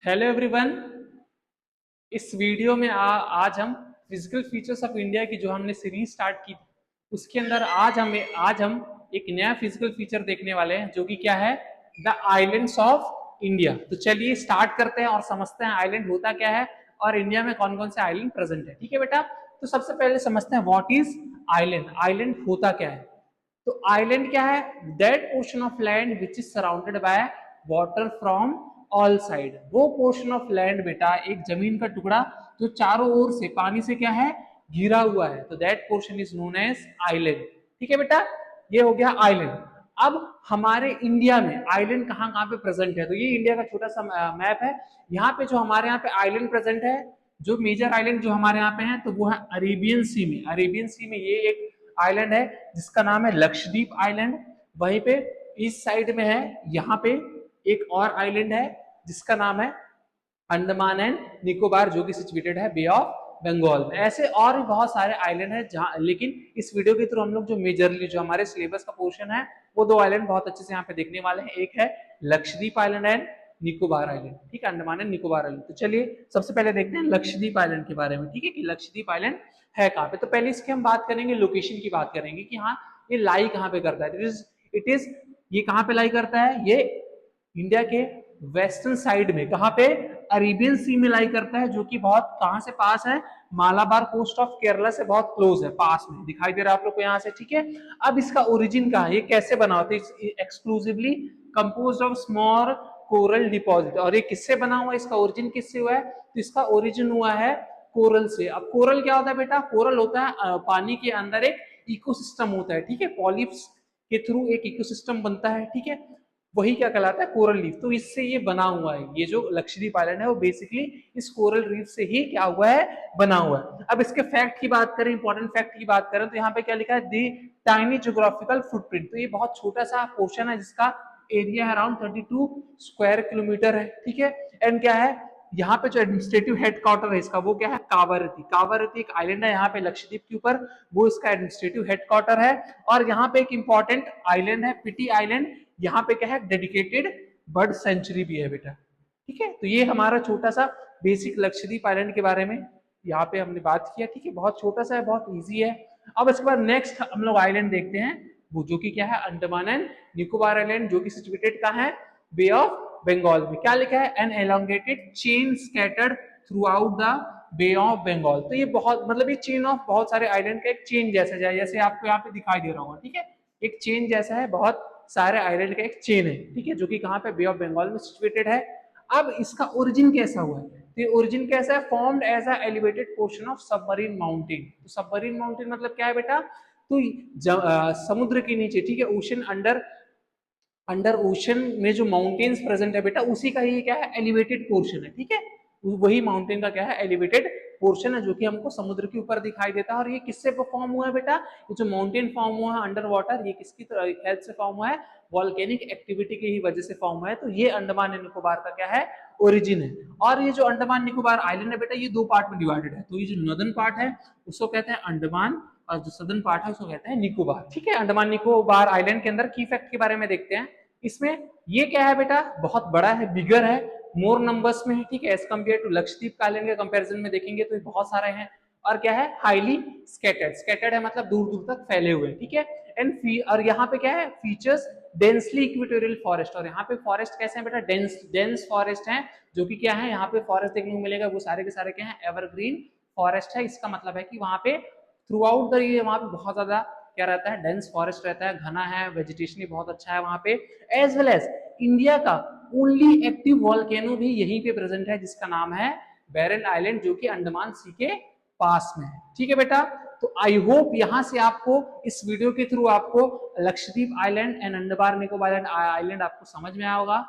Hello everyone. इस video में आज हम फिजिकल फीचर्स ऑफ इंडिया की जो हमने सीरीज स्टार्ट की उसके अंदर आज हम एक नया फिजिकल फीचर देखने वाले हैं जो कि क्या है, द आइलैंड्स ऑफ इंडिया। तो चलिए स्टार्ट करते हैं और समझते हैं आइलैंड होता क्या है और इंडिया में कौन कौन से आइलैंड प्रेजेंट है। ठीक है बेटा, तो सबसे पहले समझते हैं व्हाट इज आइलैंड। आइलैंड होता क्या है? तो आइलैंड क्या है? That portion of land which is surrounded by water from all side. वो पोर्शन ऑफ लैंड बेटा, एक जमीन का टुकड़ा जो चारों ओर से पानी से क्या है, घिरा हुआ है, तो that portion is known as island. ठीक है बेटा, ये हो गया आइलैंड। अब हमारे इंडिया में आइलैंड कहाँ कहाँ पे प्रेजेंट है, तो ये इंडिया का छोटा सा मैप है। यहाँ पे जो हमारे यहाँ पे आइलैंड प्रेजेंट है, जो मेजर आइलैंड जो हमारे यहाँ पे है, तो वो है अरेबियन सी में। अरेबियन सी में ये एक आइलैंड है जिसका नाम है लक्षद्वीप आइलैंड। वहीं पे ईस्ट साइड में है, यहाँ पे एक और आइलैंड है जिसका नाम है अंडमान एंड निकोबार, जो कि सिचुएटेड है बे ऑफ बंगाल में। ऐसे और भी बहुत सारे आइलैंड है जहां, लेकिन इस वीडियो के थ्रू हम लोग जो मेजरली जो हमारे सिलेबस का पोर्शन है वो दो आइलैंड बहुत अच्छे से यहाँ पे देखने वाले हैं। एक है Lakshadweep island and Nicobar island. ठीक है, अंडमान एंड निकोबार आइलैंड। तो चलिए सबसे पहले देखते हैं लक्षद्वीप आइलैंड के बारे में। ठीक है, कि लक्षद्वीप आइलैंड है कहाँ पे। तो पहले इसकी हम बात करेंगे, लोकेशन की बात करेंगे कि हाँ ये लाई कहाँ पे करता है। इट इज ये कहाँ पे लाई करता है? ये इंडिया के वेस्टर्न साइड में, कहाँ पे? अरेबियन सी में लाई करता है, जो कि बहुत कहां से पास है? मालाबार कोस्ट ऑफ केरला से बहुत क्लोज है, पास में दिखाई दे रहा है आप लोग को यहाँ से। ठीक है, अब इसका ओरिजिन कहाँ है, ये कैसे बना होता है? Exclusively composed of small coral deposit. और ये किससे बना हुआ है, इसका ओरिजिन किससे हुआ है? तो इसका ओरिजिन हुआ है कोरल से। अब कोरल क्या होता है बेटा? कोरल होता है पानी के अंदर एक इकोसिस्टम होता है। ठीक है, पॉलिप्स के थ्रू एक इकोसिस्टम बनता है। ठीक है, वही क्या कहलाता है? Coral reef. तो इससे ये बना हुआ है, ये जो लक्षद्वीप आइलैंड है वो बेसिकली इस कोरल रीफ से ही क्या हुआ है, बना हुआ है। अब इसके फैक्ट की बात करें, इंपॉर्टेंट फैक्ट की बात करें, तो यहाँ पे क्या लिखा है? दी टाइनी ज्योग्राफिकल फुटप्रिंट। तो ये बहुत छोटा सा पोर्शन है जिसका एरिया है अराउंड 32 स्क्वायर किलोमीटर है। ठीक है, एंड क्या है, यहाँ पे जो एडमिनिस्ट्रेटिव हेडक्वार्टर है इसका, वो क्या है? कावारती। कावारती एक आइलैंड है यहाँ पे लक्षद्वीप के ऊपर, वो इसका एडमिनिस्ट्रेटिव हेडक्वार्टर है। और यहाँ पे एक इंपॉर्टेंट आइलैंड है पिटी आइलैंड, यहाँ पे क्या है? डेडिकेटेड बर्ड सेंचुरी भी है बेटा। ठीक है, तो ये हमारा छोटा सा बेसिक लक्षद्वीप आइलैंड के बारे में यहाँ पे हमने बात किया। ठीक है, बहुत छोटा सा है, बहुत इजी है। अब इसके बाद नेक्स्ट हम लोग आइलैंड देखते हैं, वो जो कि क्या है? अंडमान एंड निकोबार आइलैंड, जो कि सिचुएटेड कहाँ है? बे ऑफ बंगाल में। क्या लिखा है? An elongated chain scattered throughout the bay of Bengal. तो ये बहुत, मतलब ये चेन ऑफ बहुत सारे आइलैंड का एक चेन जैसा है, जैसे आपको यहाँ पे दिखाई दे रहा होगा। ठीक है, एक चेन जैसा है, बहुत सारे आइलैंड का एक चेन है। ठीक है, जो कि कहाँ पे? बे ऑफ बंगाल में सिचुएटेड है। अब इसका ओरिजिन कैसा हुआ है? तो ये ओरिजिन कैसा है? Formed as a elevated portion of submarine mountain. तो सबमरीन माउंटेन मतलब क्या है बेटा? तो समुद्र के नीचे, ठीक है, ओशन अंडर अंडर ओशन में जो माउंटेन्स प्रेजेंट है बेटा, उसी का ही क्या है? एलिवेटेड पोर्शन है। ठीक है, वही माउंटेन का क्या है? एलिवेटेड पोर्शन है, जो कि हमको समुद्र के ऊपर दिखाई देता है। और ये किससे फॉर्म हुआ है बेटा? ये जो माउंटेन फॉर्म हुआ है अंडर वाटर, ये किसकी हेल्प से फॉर्म हुआ है? वॉल्केनिक एक्टिविटी की ही वजह से फॉर्म हुआ है। तो ये अंडमान एंड निकोबार का क्या है? ओरिजिन है। और ये जो अंडमान निकोबार आइलैंड है बेटा, ये दो पार्ट में डिवाइडेड है। तो ये जो नॉर्दर्न पार्ट है उसको कहते हैं अंडमान, और जो सदर्न पार्ट है उसको कहते हैं निकोबार। ठीक है, अंडमान निकोबार आइलैंड के अंदर की फैक्ट के बारे में देखते हैं। इसमें ये क्या है बेटा? बहुत बड़ा है, बिगर है, मोर नंबर्स में है। ठीक है, as compare to Lakshadweep island के कंपैरिजन में देखेंगे तो बहुत सारे हैं। और क्या है? Highly scattered. स्कैटर्ड है मतलब दूर दूर तक फैले हुए। ठीक है, एंड और यहाँ पे क्या है? Features densely equatorial forest. और यहाँ पे फॉरेस्ट कैसे हैं बेटा? डेंस फॉरेस्ट है, जो कि क्या है, यहाँ पे फॉरेस्ट देखने को मिलेगा वो सारे के सारे क्या है? एवरग्रीन फॉरेस्ट है। इसका मतलब है कि वहां पे थ्रू आउट द ईयर वहां पे बहुत ज्यादा क्या रहता है? डेंस फॉरेस्ट रहता है, घना है, वेजिटेशन भी बहुत अच्छा है वहां पे। एज वेल एज इंडिया का ओनली एक्टिव वॉल्केनो भी यहीं पे प्रेजेंट है, जिसका नाम है बैरन आइलैंड, जो कि अंडमान सी के पास में है। ठीक है बेटा, तो आई होप यहां से आपको इस वीडियो के थ्रू आपको Lakshadweep island and Andaman Nicobar island आपको समझ में आया होगा।